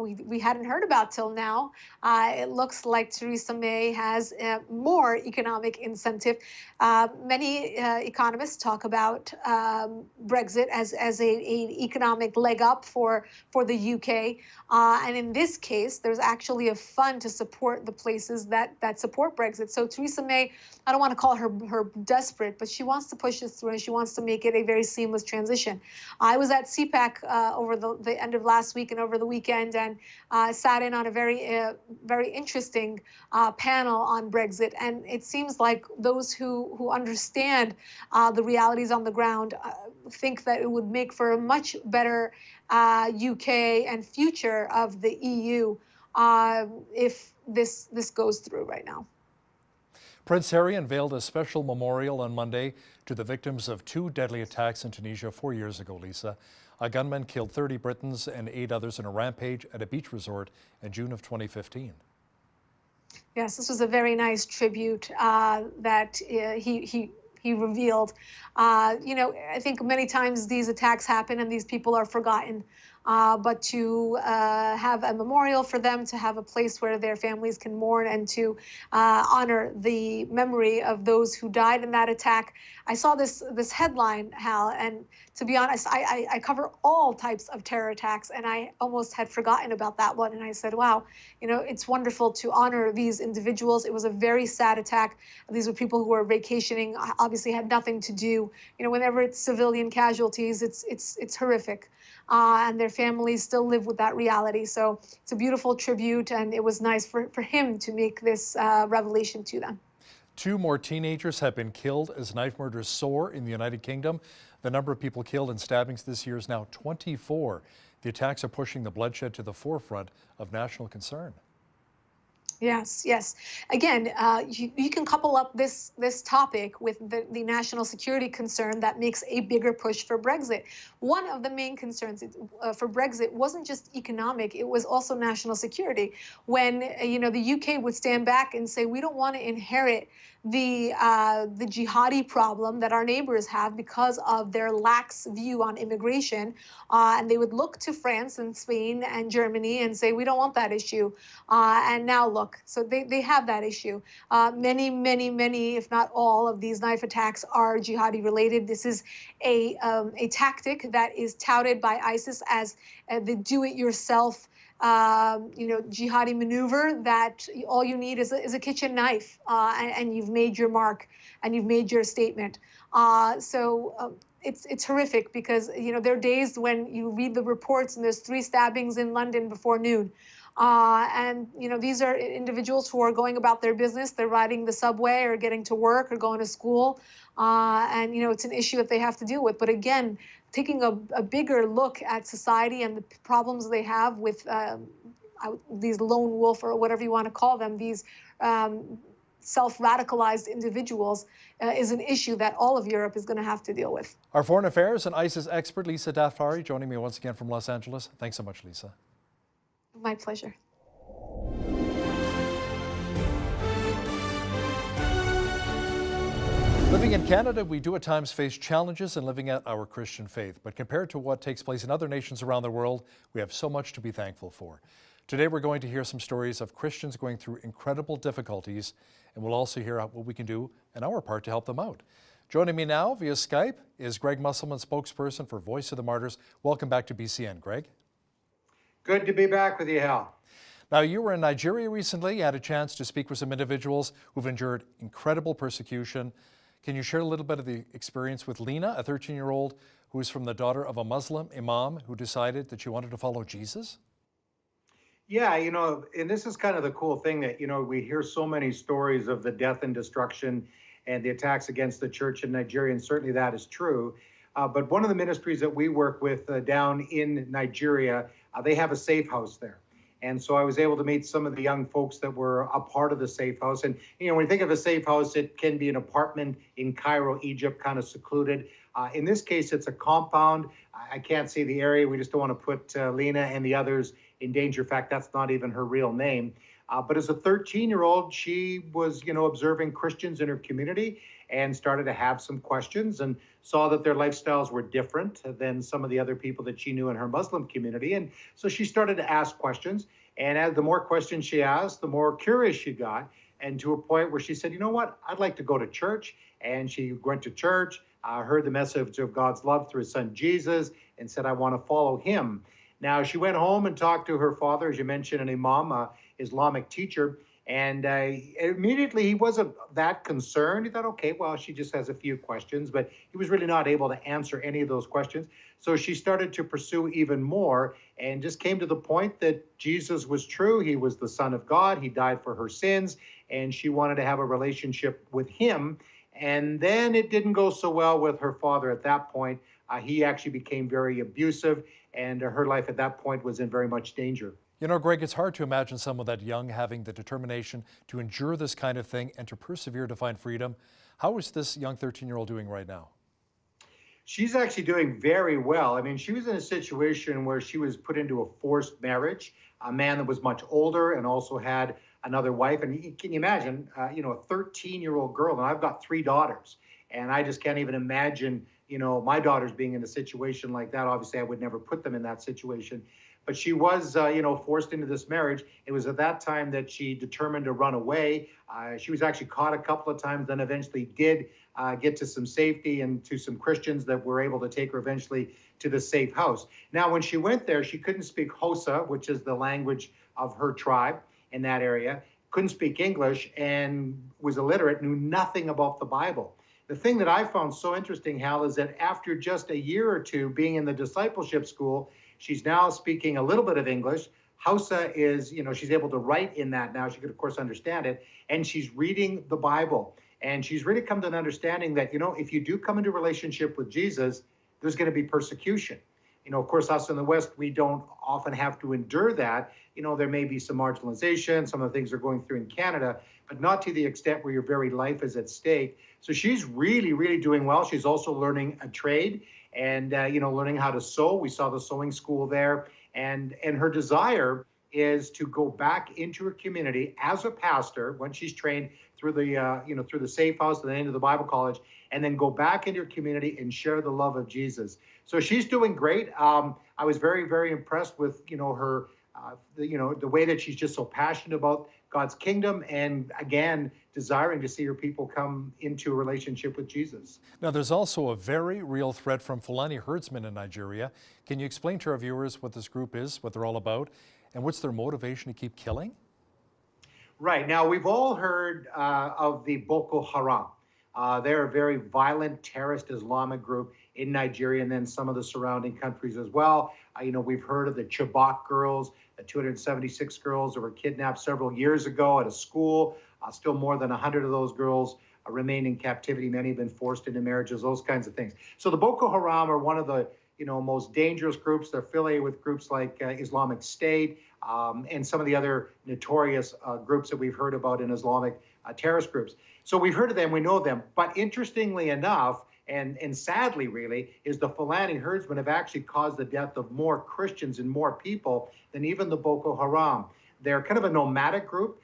we hadn't heard about till now. It looks like Theresa May has more economic incentive. Many economists talk about Brexit as an economic leg up for the UK. And in this case, there's actually a fund to support the places that support Brexit. So Theresa May, I don't want to call her desperate, but she wants to push this through and she wants to make it a very seamless transition. I was at CPAC over the end of last week and over the weekend, and sat in on a very interesting panel on Brexit. And it seems like those who understand the realities on the ground think that it would make for a much better UK and future of the EU if this goes through right now. Prince Harry unveiled a special memorial on Monday to the victims of 2 deadly attacks in Tunisia 4 years ago, Lisa. A gunman killed 30 Britons and 8 others in a rampage at a beach resort in June of 2015. Yes, this was a very nice tribute that he revealed. I think many times these attacks happen and these people are forgotten. but to have a memorial for them, to have a place where their families can mourn, and to honor the memory of those who died in that attack. I saw this headline, Hal, and to be honest, I cover all types of terror attacks, and I almost had forgotten about that one. And I said, wow, it's wonderful to honor these individuals. It was a very sad attack. These were people who were vacationing, obviously had nothing to do. Whenever it's civilian casualties, it's horrific. And their families still live with that reality. So it's a beautiful tribute, and it was nice for him to make this revelation to them. 2 more teenagers have been killed as knife murders soar in the United Kingdom. The number of people killed in stabbings this year is now 24. The attacks are pushing the bloodshed to the forefront of national concern. Yes, yes. Again, you can couple up this topic with the national security concern that makes a bigger push for Brexit. One of the main concerns for Brexit wasn't just economic; it was also national security. When the UK would stand back and say, "We don't want to inherit the jihadi problem that our neighbors have because of their lax view on immigration," and they would look to France and Spain and Germany and say, "We don't want that issue." And now look. So they have that issue. Many, if not all, of these knife attacks are jihadi related. This is a tactic that is touted by ISIS as the do-it-yourself jihadi maneuver, that all you need is a kitchen knife, and you've made your mark and you've made your statement. It's horrific because there are days when you read the reports and there's 3 stabbings in London before noon. And these are individuals who are going about their business. They're riding the subway or getting to work or going to school. And it's an issue that they have to deal with. But again, taking a bigger look at society and the problems they have with these lone wolf, or whatever you want to call them, these self-radicalized individuals, is an issue that all of Europe is going to have to deal with. Our foreign affairs and ISIS expert Lisa Daftari joining me once again from Los Angeles. Thanks so much, Lisa. My pleasure. Living in Canada, we do at times face challenges in living out our Christian faith, but compared to what takes place in other nations around the world, we have so much to be thankful for. Today we're going to hear some stories of Christians going through incredible difficulties, and we'll also hear what we can do in our part to help them out. Joining me now via Skype is Greg Musselman, spokesperson for Voice of the Martyrs. Welcome back to BCN, Greg. Good to be back with you, Hal. Now, you were in Nigeria recently. You had a chance to speak with some individuals who've endured incredible persecution. Can you share a little bit of the experience with Lena, a 13-year-old who is from the daughter of a Muslim imam who decided that she wanted to follow Jesus? Yeah, and this is kind of the cool thing that, we hear so many stories of the death and destruction and the attacks against the church in Nigeria, and certainly that is true. But one of the ministries that we work with down in Nigeria, they have a safe house there. And so I was able to meet some of the young folks that were a part of the safe house. And, when you think of a safe house, it can be an apartment in Cairo, Egypt, kind of secluded. In this case, it's a compound. I can't see the area. We just don't want to put Lena and the others in danger. In fact, that's not even her real name. But as a 13-year-old, she was, observing Christians in her community and started to have some questions and saw that their lifestyles were different than some of the other people that she knew in her Muslim community. And so she started to ask questions. And as the more questions she asked, the more curious she got, and to a point where she said, you know what, I'd like to go to church. And she went to church, heard the message of God's love through his son Jesus, and said, I want to follow him. Now, she went home and talked to her father, as you mentioned, an imam, Islamic teacher. And immediately he wasn't that concerned. He thought, okay, well, she just has a few questions, but he was really not able to answer any of those questions. So she started to pursue even more and just came to the point that Jesus was true. He was the Son of God. He died for her sins, and she wanted to have a relationship with him. And then it didn't go so well with her father at that point. He actually became very abusive, and her life at that point was in very much danger. Greg, it's hard to imagine someone that young having the determination to endure this kind of thing and to persevere to find freedom. How is this young 13-year-old doing right now? She's actually doing very well. I mean, she was in a situation where she was put into a forced marriage, a man that was much older and also had another wife. And can you imagine, a 13-year-old girl, and I've got 3 daughters, and I just can't even imagine, my daughters being in a situation like that. Obviously, I would never put them in that situation. But she was, forced into this marriage. It was at that time that she determined to run away. She was actually caught a couple of times, then eventually did get to some safety and to some Christians that were able to take her eventually to the safe house. Now, when she went there, she couldn't speak Xhosa, which is the language of her tribe in that area, couldn't speak English, and was illiterate, knew nothing about the Bible. The thing that I found so interesting, Hal, is that after just a year or two being in the discipleship school, she's now speaking a little bit of English. Xhosa is, she's able to write in that now. She could, of course, understand it. And she's reading the Bible. And she's really come to an understanding that, if you do come into a relationship with Jesus, there's going to be persecution. Of course, us in the West, we don't often have to endure that. There may be some marginalization, some of the things they're going through in Canada, but not to the extent where your very life is at stake. So she's really, really doing well. She's also learning a trade and, learning how to sew. We saw the sewing school there. And her desire is to go back into her community as a pastor when she's trained through the, through the safe house and then into the Bible college, and then go back into her community and share the love of Jesus. So she's doing great. I was very, very impressed with, her, the way that she's just so passionate about God's kingdom and, again, desiring to see her people come into a relationship with Jesus. Now, there's also a very real threat from Fulani herdsmen in Nigeria. Can you explain to our viewers what this group is, what they're all about, and what's their motivation to keep killing? Right. Now, we've all heard of the Boko Haram. They're a very violent terrorist Islamic group in Nigeria and then some of the surrounding countries as well. We've heard of the Chibok girls, the 276 girls that were kidnapped several years ago at a school. Still more than 100 of those girls remain in captivity. Many have been forced into marriages, those kinds of things. So the Boko Haram are one of the most dangerous groups. They're affiliated with groups like Islamic State and some of the other notorious groups that we've heard about in Islamic terrorist groups. So we've heard of them, we know them. But interestingly enough, and sadly really, is the Fulani herdsmen have actually caused the death of more Christians and more people than even the Boko Haram. They're kind of a nomadic group.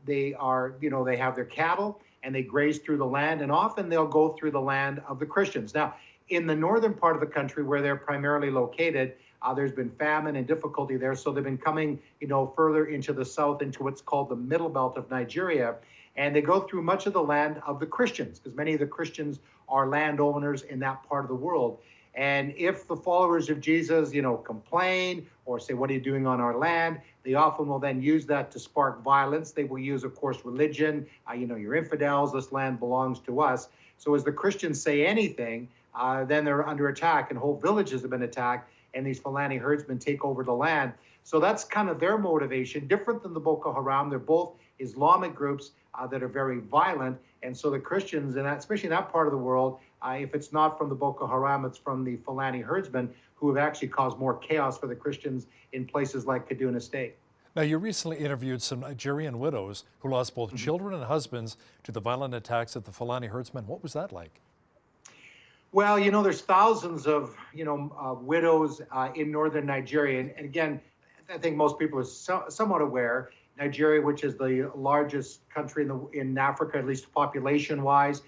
They are, they have their cattle and they graze through the land, and often they'll go through the land of the Christians. Now, in the northern part of the country where they're primarily located, there's been famine and difficulty there. So they've been coming, further into the south, into what's called the middle belt of Nigeria. And they go through much of the land of the Christians, because many of the Christians are landowners in that part of the world. And if the followers of Jesus, complain or say, what are you doing on our land? They often will then use that to spark violence. They will use, of course, religion. You're infidels. This land belongs to us. So as the Christians say anything, then they're under attack, and whole villages have been attacked, and these Fulani herdsmen take over the land. So that's kind of their motivation, different than the Boko Haram. They're both Islamic groups that are very violent. And so the Christians, and especially in that part of the world, if it's not from the Boko Haram, it's from the Fulani herdsmen, who have actually caused more chaos for the Christians in places like Kaduna State. Now, you recently interviewed some Nigerian widows who lost both children and husbands to the violent attacks of the Fulani herdsmen. What was that like? Well, there's thousands of, widows in northern Nigeria. And again, I think most people are somewhat aware, Nigeria, which is the largest country in Africa, at least population-wise.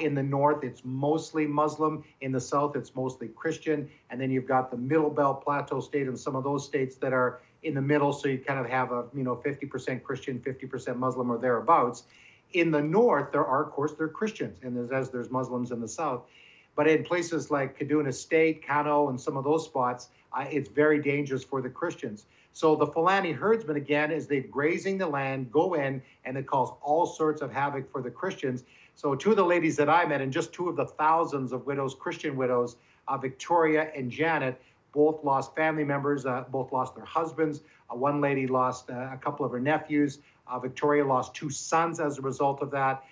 In the north, it's mostly Muslim. In the south, it's mostly Christian. And then you've got the Middle Belt Plateau State and some of those states that are in the middle. So you kind of have a, 50% Christian, 50% Muslim or thereabouts. In the north, there are, of course, there are Christians, and there's Muslims in the south. But in places like Kaduna State, Kano, and some of those spots, it's very dangerous for the Christians. So the Fulani herdsmen, again, as they're grazing the land, go in, and it causes all sorts of havoc for the Christians. So two of the ladies that I met, and just two of the thousands of widows, Christian widows, Victoria and Janet, both lost family members, both lost their husbands. One lady lost a couple of her nephews. Victoria lost two sons as a result of that.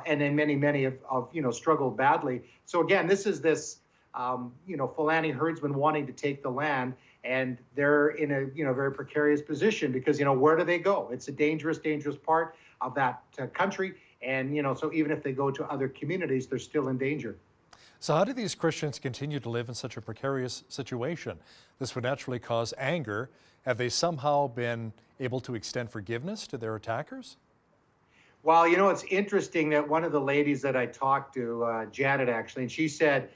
And then many have struggled badly. So again, this is Fulani herdsmen wanting to take the land, and they're in a very precarious position because where do they go? It's a dangerous part of that country, and so even if they go to other communities, they're still in danger. So how do these Christians continue to live in such a precarious situation? This would naturally cause anger. Have they somehow been able to extend forgiveness to their attackers? Well, it's interesting that one of the ladies that I talked to, Janet actually, and she said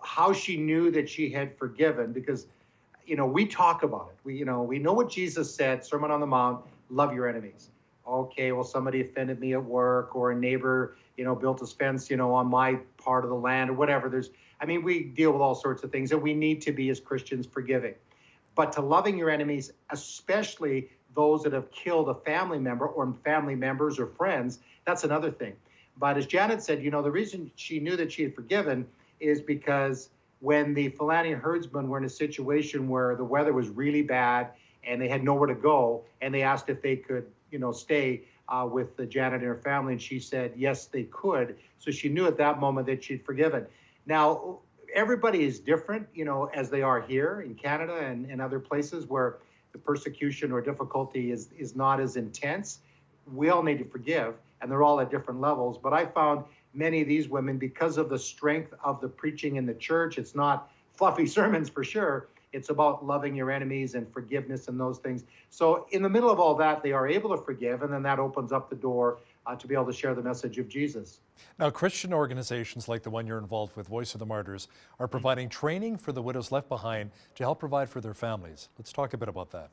how she knew that she had forgiven, because, we talk about it. We know what Jesus said, Sermon on the Mount, love your enemies. Okay, well, somebody offended me at work, or a neighbor, built a fence, on my part of the land, or whatever. We deal with all sorts of things, and we need to be, as Christians, forgiving. But to loving your enemies, especially those that have killed a family member or family members or friends, that's another thing. But as Janet said, the reason she knew that she had forgiven is because when the Fulani herdsmen were in a situation where the weather was really bad and they had nowhere to go, and they asked if they could, stay with Janet and her family, and she said yes, they could. So she knew at that moment that she'd forgiven. Now, everybody is different, as they are here in Canada and other places where the persecution or difficulty is not as intense. We all need to forgive, and they're all at different levels. But I found many of these women, because of the strength of the preaching in the church, it's not fluffy sermons for sure. It's about loving your enemies and forgiveness and those things. So in the middle of all that, they are able to forgive, and then that opens up the door to be able to share the message of Jesus. Now, Christian organizations like the one you're involved with, Voice of the Martyrs, are providing training for the widows left behind to help provide for their families. Let's talk a bit about that.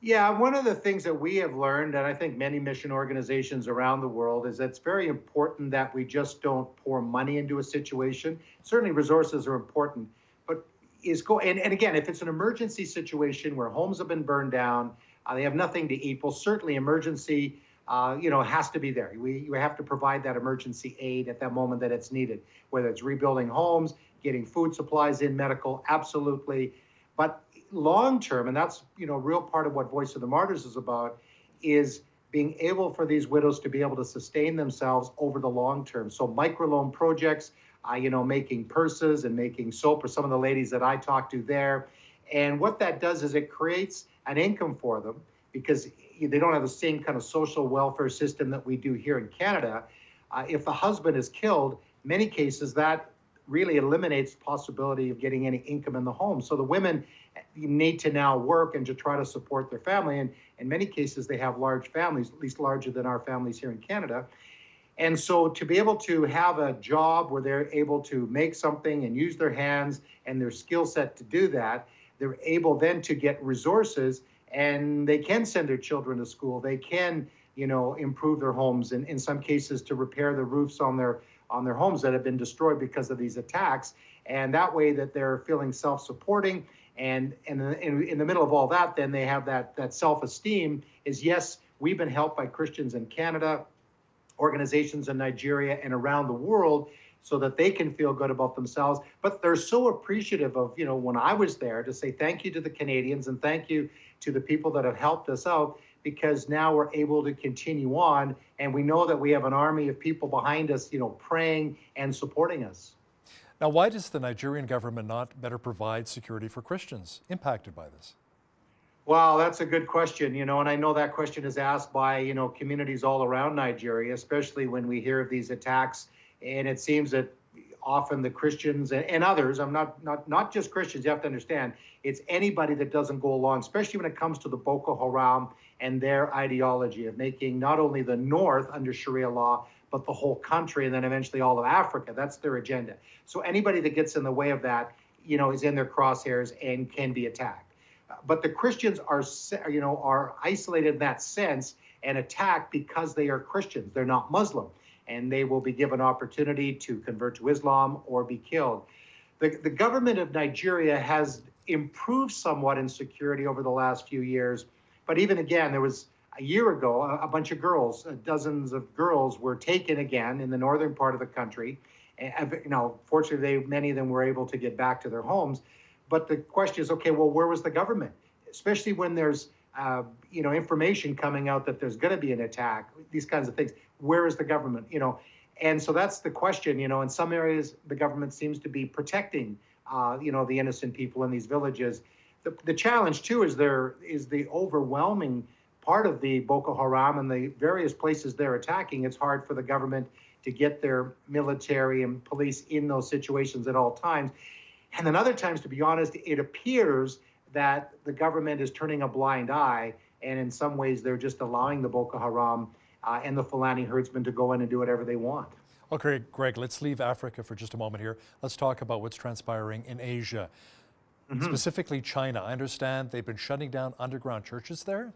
Yeah, one of the things that we have learned, and I think many mission organizations around the world, is that it's very important that we just don't pour money into a situation. Certainly resources are important, but and again, if it's an emergency situation where homes have been burned down, they have nothing to eat, well, certainly emergency has to be there. We have to provide that emergency aid at that moment that it's needed, whether it's rebuilding homes, getting food supplies in, medical, absolutely. But long term, and that's, real part of what Voice of the Martyrs is about, is being able for these widows to be able to sustain themselves over the long term. So microloan projects, making purses and making soap, or some of the ladies that I talked to there. And what that does is it creates an income for them, because they don't have the same kind of social welfare system that we do here in Canada. If the husband is killed, many cases that really eliminates the possibility of getting any income in the home. So the women need to now work and to try to support their family. And in many cases, they have large families, at least larger than our families here in Canada. And so to be able to have a job where they're able to make something and use their hands and their skill set to do that, they're able then to get resources, and they can send their children to school. They can, improve their homes, and in some cases to repair the roofs on their homes that have been destroyed because of these attacks. And that way that they're feeling self-supporting. And in the middle of all that, then they have that self-esteem is, yes, we've been helped by Christians in Canada, organizations in Nigeria and around the world, so that they can feel good about themselves. But they're so appreciative of, when I was there, to say thank you to the Canadians and thank you to the people that have helped us out, because now we're able to continue on, and we know that we have an army of people behind us, praying and supporting us. Now, why does the Nigerian government not better provide security for Christians impacted by this? Well, that's a good question, and I know that question is asked by, communities all around Nigeria, especially when we hear of these attacks. And it seems that often the Christians and others, I'm not just Christians, you have to understand, it's anybody that doesn't go along, especially when it comes to the Boko Haram and their ideology of making not only the North under Sharia law, but the whole country, and then eventually all of Africa. That's their agenda. So anybody that gets in the way of that, is in their crosshairs and can be attacked. But the Christians are isolated in that sense and attacked because they are Christians. They're not Muslim, and they will be given opportunity to convert to Islam or be killed. The government of Nigeria has improved somewhat in security over the last few years, but even again, there was a year ago, a bunch of girls, dozens of girls were taken again in the northern part of the country. And, fortunately, many of them were able to get back to their homes. But the question is, okay, well, where was the government? Especially when there's, information coming out that there's going to be an attack, these kinds of things. Where is the government? And so that's the question. In some areas, the government seems to be protecting, the innocent people in these villages. The challenge, too, is the overwhelming part of the Boko Haram and the various places they're attacking. It's hard for the government to get their military and police in those situations at all times. And then other times, to be honest, it appears that the government is turning a blind eye, and in some ways they're just allowing the Boko Haram and the Fulani herdsmen to go in and do whatever they want. Okay, Greg, let's leave Africa for just a moment here. Let's talk about what's transpiring in Asia, specifically China. I understand they've been shutting down underground churches there?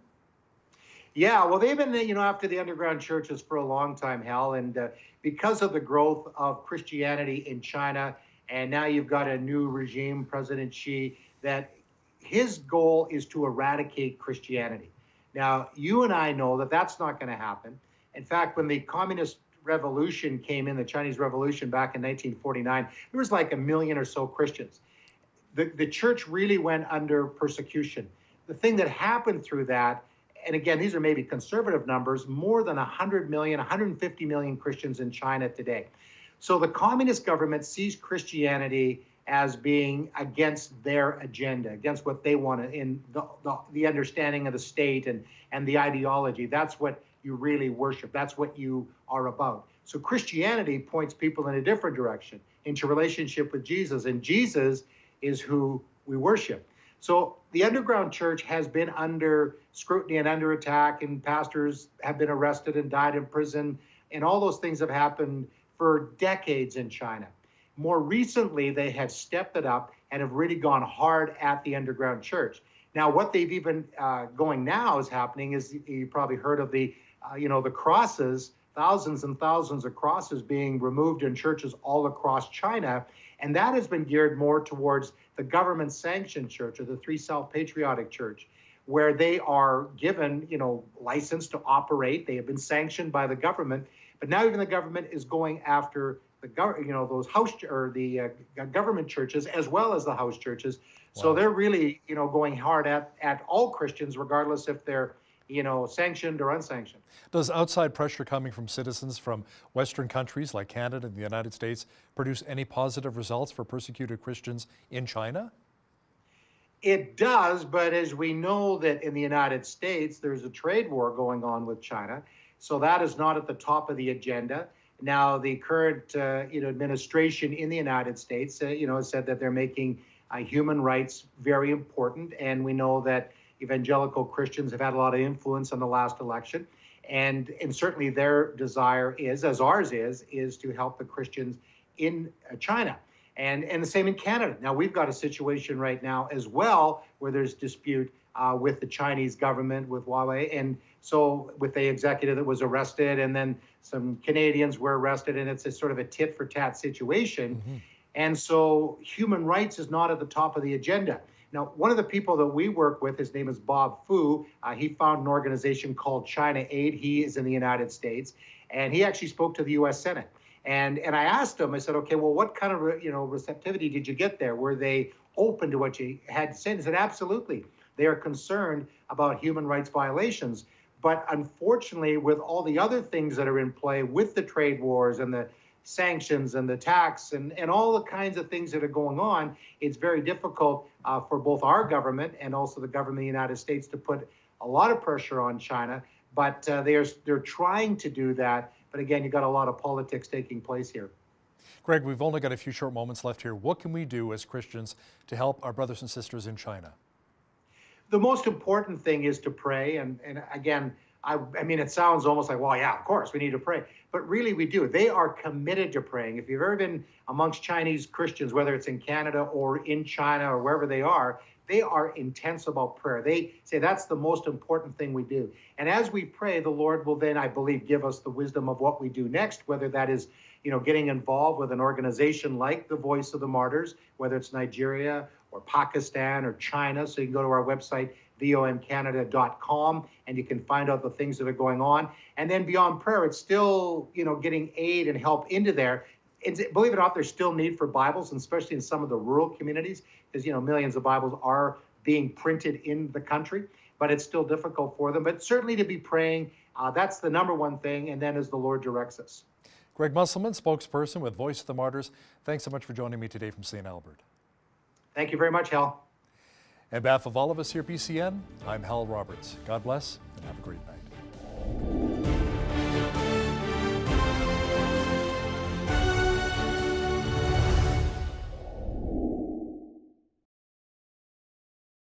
Yeah, well, they've been, after the underground churches for a long time, Hal, and because of the growth of Christianity in China, and now you've got a new regime, President Xi, that his goal is to eradicate Christianity. Now, you and I know that that's not going to happen. In fact, when the communist revolution came in, the Chinese Revolution back in 1949, there was like 1 million or so Christians. The church really went under persecution. The thing that happened through that, and again, these are maybe conservative numbers, more than 100 million, 150 million Christians in China today. So the communist government sees Christianity as being against their agenda, against what they want in the understanding of the state and the ideology. That's what you really worship. That's what you are about. So Christianity points people in a different direction, into relationship with Jesus, and Jesus is who we worship. So the underground church has been under scrutiny and under attack, and pastors have been arrested and died in prison, and all those things have happened for decades in China. More recently, they have stepped it up and have really gone hard at the underground church. Now, what they've even going now is happening is, you probably heard of the crosses, thousands and thousands of crosses being removed in churches all across China. And that has been geared more towards the government-sanctioned church, or the Three South Patriotic Church, where they are given, license to operate. They have been sanctioned by the government, but now even the government is going after those house or the government churches as well as the house churches. Wow. So they're really, going hard at all Christians, regardless if they're, sanctioned or unsanctioned. Does outside pressure coming from citizens from Western countries like Canada and the United States produce any positive results for persecuted Christians in China? It does, but as we know that in the United States, there's a trade war going on with China. So that is not at the top of the agenda. Now, the current administration in the United States, has said that they're making human rights very important. And we know that evangelical Christians have had a lot of influence on the last election. And certainly their desire is, as ours is to help the Christians in China. And the same in Canada. Now, we've got a situation right now as well where there's dispute with the Chinese government, with Huawei. And so with the executive that was arrested, and then some Canadians were arrested, and it's a sort of a tit for tat situation. Mm-hmm. And so human rights is not at the top of the agenda. Now, one of the people that we work with, his name is Bob Fu. He founded an organization called China Aid. He is in the United States, and he actually spoke to the U.S. Senate. And I asked him, I said, okay, well, what kind of receptivity did you get there? Were they open to what you had to say? He said, absolutely. They are concerned about human rights violations. But unfortunately, with all the other things that are in play, with the trade wars and the sanctions and the tax and all the kinds of things that are going on, it's very difficult for both our government and also the government of the United States to put a lot of pressure on China. But they're trying to do that. But again, you've got a lot of politics taking place here. Greg, we've only got a few short moments left here. What can we do as Christians to help our brothers and sisters in China? The most important thing is to pray. And again, I mean, it sounds almost like, well, yeah, of course, we need to pray. But really, we do. They are committed to praying. If you've ever been amongst Chinese Christians, whether it's in Canada or in China or wherever they are intense about prayer. They say that's the most important thing we do. And as we pray, the Lord will then, I believe, give us the wisdom of what we do next, whether that is, getting involved with an organization like the Voice of the Martyrs, whether it's Nigeria or Pakistan or China. So you can go to our website, vomcanada.com, and you can find out the things that are going on. And then beyond prayer, it's still, getting aid and help into there. Believe it or not, there's still need for Bibles, and especially in some of the rural communities, because, millions of Bibles are being printed in the country, but it's still difficult for them. But certainly to be praying, that's the number one thing, and then as the Lord directs us. Greg Musselman, spokesperson with Voice of the Martyrs, thanks so much for joining me today from St. Albert. Thank you very much, Hal. On behalf of all of us here at BCN, I'm Hal Roberts. God bless and have a great night.